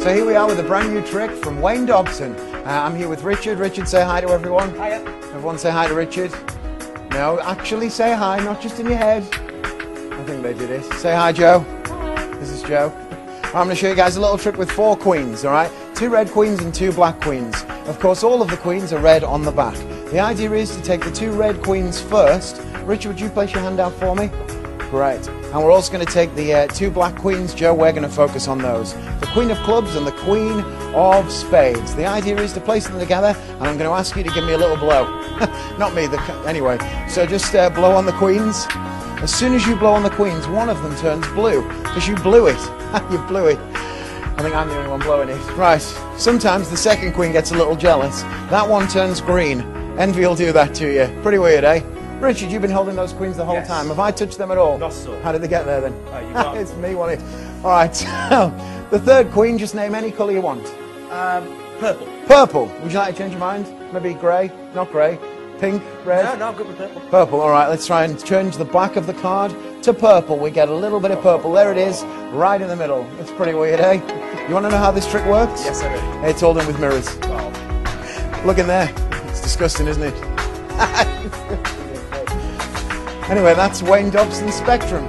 So here we are with a brand new trick from Wayne Dobson. I'm here with Richard. Richard, say hi to everyone. Hiya. Everyone say hi to Richard. No, actually say hi, not just in your head. I think they did it. Say hi, Joe. Hi. This is Joe. I'm going to show you guys a little trick with 4 queens, all right? 2 red queens and 2 black queens. Of course, all of the queens are red on the back. The idea is to take the 2 red queens first. Richard, would you place your hand out for me? Great. And we're also going to take the 2 black queens. Joe, we're going to focus on those. The queen of clubs and the queen of spades. The idea is to place them together, and I'm going to ask you to give me a little blow. Not me, anyway. So just blow on the queens. As soon as you blow on the queens, one of them turns blue, because you blew it. You blew it. I think I'm the only one blowing it. Right. Sometimes the second queen gets a little jealous. That one turns green. Envy will do that to you. Pretty weird, eh? Richard, you've been holding those queens the whole time. Have I touched them at all? Not so. How did they get there then? You got It's me, wasn't it? All right. The third queen, just name any colour you want. Purple. Purple. Would you like to change your mind? Maybe grey? Not grey. Pink? Red? No, I'm good with purple. Purple. All right. Let's try and change the back of the card to purple. We get a little bit of purple. There it is, right in the middle. It's pretty weird, eh? You want to know how this trick works? Yes, I do. It's all done with mirrors. Wow. Look in there. It's disgusting, isn't it? Anyway, that's Wayne Dobson's Spectrum.